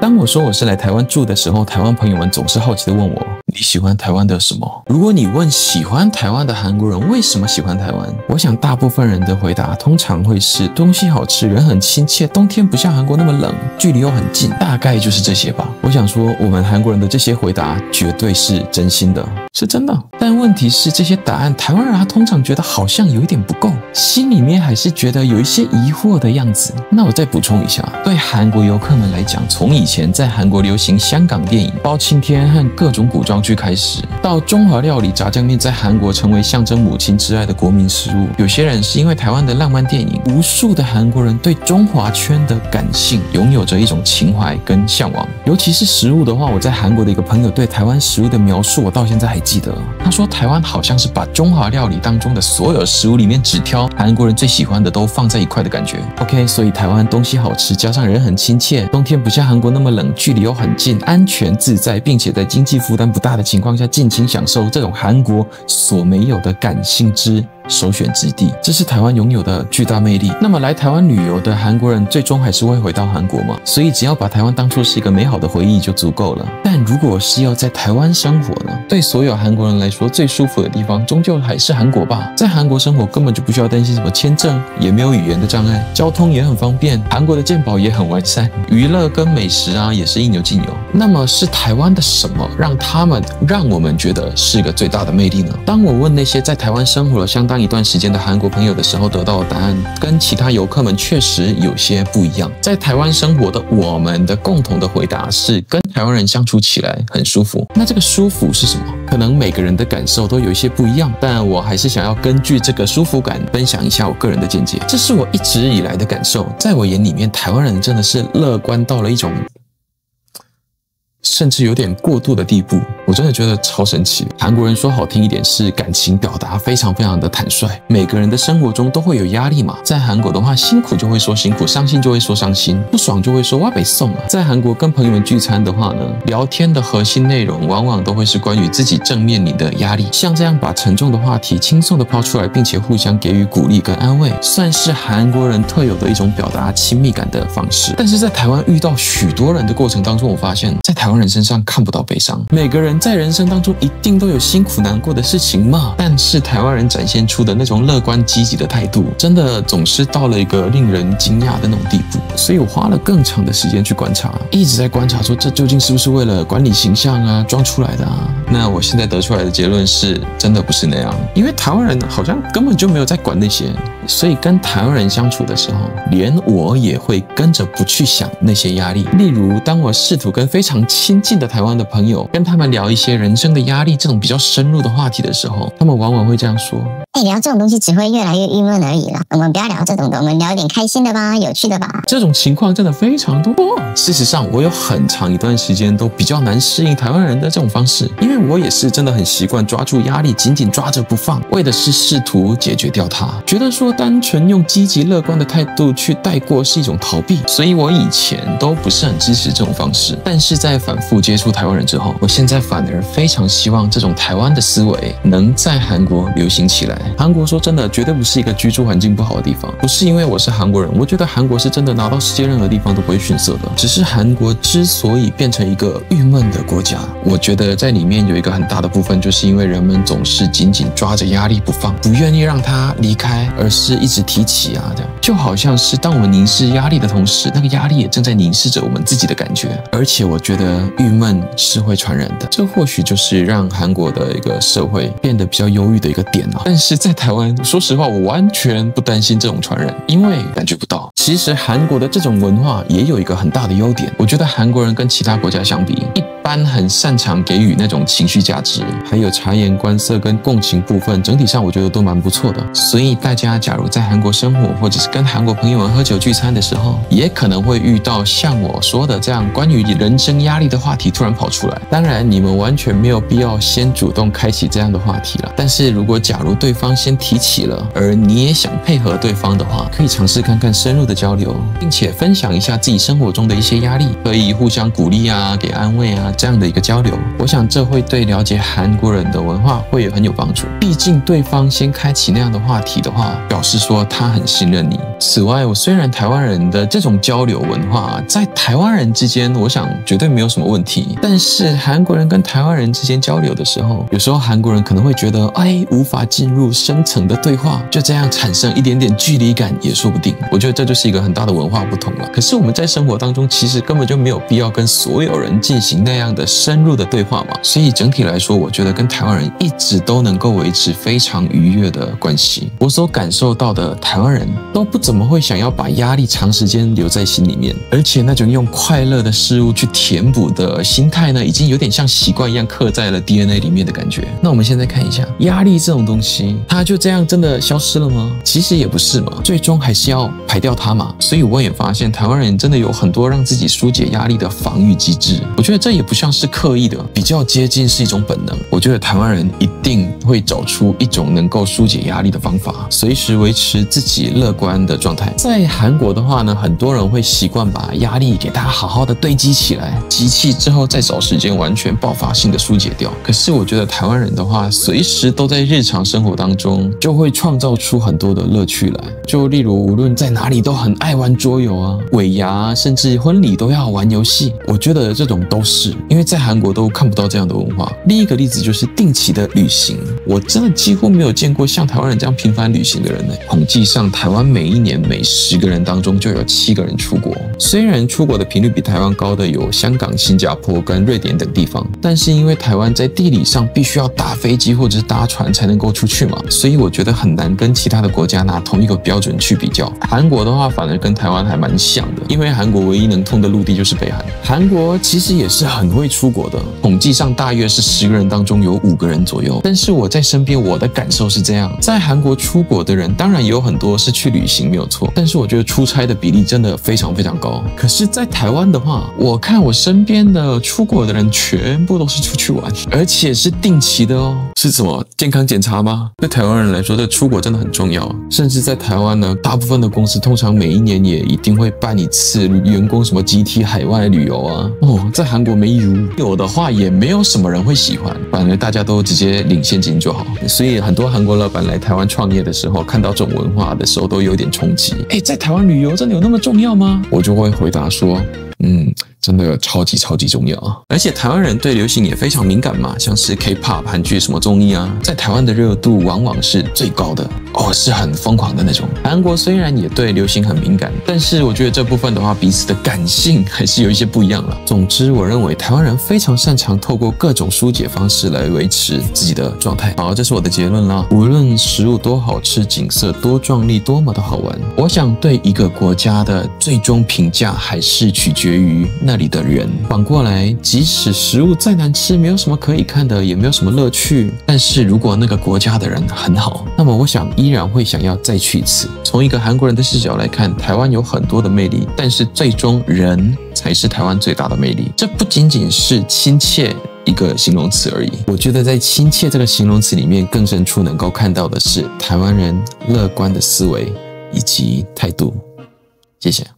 當我說我是來台灣住的時候，台灣朋友們總是好奇地問我，你喜歡台灣的什麼？如果你問喜歡台灣的韓國人為什麼喜歡台灣，我想大部分人的回答通常會是東西好吃，人很親切，冬天不像韓國那麼冷，距離又很近，大概就是這些吧。我想說，我們韓國人的這些回答絕對是真心的，是真的。但問題是，這些答案台灣人他通常覺得好像有一點不夠，心裡面還是覺得有一些疑惑的樣子。那我再補充一下，對韓國遊客們來講，從以前在韓國流行香港電影、包青天和各種古裝劇開始，到中華料理炸醬麵在韓國成為象徵母親之愛的國民食物。有些人是因為台灣的浪漫電影，無數的韓國人對中華圈的感性擁有着一種情懷跟向往。尤其是食物的話，我在韓國的一個朋友對台灣食物的描述，我到現在還記得。他說台灣好像是把中華料理當中的所有食物裡面只挑韓國人最喜歡的都放在一塊的感覺。OK， 所以台灣東西好吃，加上人很親切，冬天不像韓國那麼冷，距離又很近，安全自在，並且在經濟負擔不大的情況下盡情享受這種韓國所沒有的感性之首選之地，這是台灣擁有的巨大魅力。那麼來台灣旅遊的韓國人最終還是會回到韓國嘛？所以只要把台灣當作是一個美好的回憶就足夠了。但如果是要在台灣生活呢？對所有韓國人來說，最舒服的地方終究還是韓國吧。在韓國生活根本就不需要擔心什麼簽證，也沒有語言的障礙，交通也很方便，韓國的健保也很完善，娛樂跟美食啊也是應有盡有。那麼是台灣的什麼讓我們覺得是個最大的魅力呢？當我問那些在台灣生活了相當一段時間的韓國朋友的時候，得到的答案跟其他遊客們確實有些不一樣。在台灣生活的我們的共同的回答是，跟台灣人相處起來很舒服。那這個舒服是什麼？可能每個人的感受都有一些不一樣，但我還是想要根據這個舒服感分享一下我個人的見解。這是我一直以來的感受，在我眼裡面，台灣人真的是樂觀到了一種甚至有點過度的地步，我真的覺得超神奇。韓國人說好聽一點是感情表達非常非常的坦率，每個人的生活中都會有壓力嘛。在韓國的話，辛苦就會說辛苦，傷心就會說傷心，不爽就會說哇北宋啊。在韓國跟朋友們聚餐的話呢，聊天的核心內容往往都會是關於自己正面臨的壓力，像這樣把沉重的話題輕鬆的拋出來，並且互相給予鼓勵跟安慰，算是韓國人特有的一種表達親密感的方式。但是在台灣遇到許多人的過程當中，我發現在台灣人身上看不到悲傷。每個人在人生當中一定都有辛苦難過的事情嘛，但是台灣人展現出的那種樂觀積極的態度，真的總是到了一個令人驚訝的那種地步。所以我花了更長的時間去觀察，一直在觀察說這究竟是不是為了管理形象啊裝出來的啊？那我現在得出來的結論是，真的不是那樣。因為台灣人好像根本就沒有在管那些，所以跟台灣人相處的時候，連我也會跟着不去想那些壓力。例如，當我試圖跟非常親近的台灣的朋友，跟他們聊一些人生的壓力這種比較深入的話題的時候，他們往往會這樣說：聊這種東西只會越來越鬱悶而已啦，我們不要聊這種的，我們聊一點開心的吧，有趣的吧。這種情況真的非常多。事實上，我有很長一段時間都比較難適應台灣人的這種方式，因為我也是真的很習慣抓住壓力緊緊抓着不放，為的是試圖解決掉它，覺得說單純用積極樂觀的態度去帶過是一種逃避，所以我以前都不是很支持這種方式。但是在反覆接觸台灣人之後，我現在反而非常希望這種台灣的思維能在韓國流行起來。韓國說真的絕對不是一個居住環境不好的地方，不是因為我是韓國人，我覺得韓國是真的拿到世界任何地方都不會遜色的。只是韓國之所以變成一個鬱悶的國家，我覺得在裡面有一個很大的部分，就是因為人們總是緊緊抓着壓力不放，不願意讓它離開，而是一直提起啊，這樣就好像是當我們凝視壓力的同時，那個壓力也正在凝視着我們自己的感覺。而且我覺得鬱悶是會傳染的，這或許就是讓韓國的一個社會變得比較憂鬱的一個點啊。但是在台灣，說實話，我完全不擔心這種傳染，因為感覺不到。其實韓國的這種文化也有一個很大的優點，我覺得韓國人跟其他國家相比，一般很擅長給予那種情緒價值，還有察言觀色跟共情部分，整體上我覺得都蠻不錯的。所以大家假如在韓國生活，或者是跟韓國朋友們喝酒聚餐的時候，也可能會遇到像我說的這樣關於人生壓力的話題突然跑出來。當然，你們完全沒有必要先主動開啟這樣的話題了。但是如果假如對方先提起了，而你也想配合對方的話，可以嘗試看看深入的交流，並且分享一下自己生活中的一些壓力，可以互相鼓勵啊，給安慰啊。這樣的一個交流，我想這會對了解韓國人的文化會很有幫助。畢竟對方先開啟那樣的話題的話，表示說他很信任你。此外，雖然台灣人的這種交流文化在台灣人之間，我想絕對沒有什麼問題，但是韓國人跟台灣人之間交流的時候，有時候韓國人可能會覺得，無法進入深層的對話，就這樣產生一點點距離感也說不定。我覺得這就是一個很大的文化不同了。可是我們在生活當中，其實根本就沒有必要跟所有人進行那樣的深入的對話嘛。所以整體來說，我覺得跟台灣人一直都能夠維持非常愉悅的關係。我所感受到的台灣人都不怎麼會想要把壓力長時間留在心裡面，而且那種用快樂的事物去填補的心態呢，已經有點像習慣一樣刻在了 DNA 裡面的感覺。那我們現在看一下，壓力這種東西，它就這樣真的消失了嗎？其實也不是嘛，最終還是要排掉它嘛。所以我也發現台灣人真的有很多讓自己疏解壓力的防禦機制。我覺得這也不像是刻意的，比較接近是一種本能。我覺得台灣人一定會找出一種能夠疏解壓力的方法，隨時維持自己樂觀的狀態。在韓國的話呢，很多人會習慣把壓力給它好好的堆積起來，集氣之後再找時間完全爆發性的疏解掉。可是我覺得台灣人的話，隨時都在日常生活當中就會創造出很多的樂趣來。就例如無論在哪裡都很愛玩桌遊啊，尾牙甚至婚禮都要玩遊戲。我覺得這種都是因為在韓國都看不到這樣的文化。另一個例子就是定期的旅行，我真的幾乎沒有見過像台灣人這樣頻繁旅行的人呢。統計上，台灣每一年每10個人當中就有7個人出國。雖然出國的頻率比台灣高的有香港、新加坡跟瑞典等地方，但是因為台灣在地理上必須要搭飛機或者是搭船才能夠出去嘛，所以我覺得很難跟其他的國家拿同一個標準去比較。韓國的話反而跟台灣還蠻像的，因為韓國唯一能通的陸地就是北韓。韓國其實也是很會出國的，統計上大約是10個人當中有5個人左右。但是我在身邊，我的感受是這樣，在韓國出國的人當然也有很多是去旅行沒有錯，但是我覺得出差的比例真的非常非常高。可是在台灣的话，我看我身邊的出國的人全部都是出去玩，而且是定期的哦。是什麼健康检查嗎？对台灣人來說，這出國真的很重要。甚至在台灣呢，大部分的公司通常每一年也一定會辦一次員工什麼集體海外旅遊啊。在韓國沒如有的話，也沒有什麼人會喜歡，反而大家都直接領現金就好。所以很多韓國老闆來台灣創業的時候，看到這種文化的時候，都有點衝擊。在台灣旅遊真的有那麼重要嗎？我就會回答說，真的超級重要啊！而且台灣人對流行也非常敏感嘛，像是 K-pop、韓劇什麼綜藝啊，在台灣的熱度往往是最高的是很瘋狂的那種。韓國雖然也對流行很敏感，但是我覺得這部分的話，彼此的感性還是有一些不一樣了。總之，我認為台灣人非常擅長透過各種疏解方式來維持自己的狀態。好，這是我的結論啦。無論食物多好吃，景色多壯麗，多麼的好玩，我想對一個國家的最終評價還是取決於那裡的人。反過來，即使食物再難吃，沒有什麼可以看的，也沒有什麼樂趣，但是如果那個國家的人很好，那麼我想依然會想要再去一次。從一個韓國人的視角來看，台灣有很多的魅力，但是最終人才是台灣最大的魅力。這不僅僅是親切一個形容詞而已。我覺得在親切這個形容詞裡面，更深處能夠看到的是台灣人樂觀的思維以及態度。謝謝。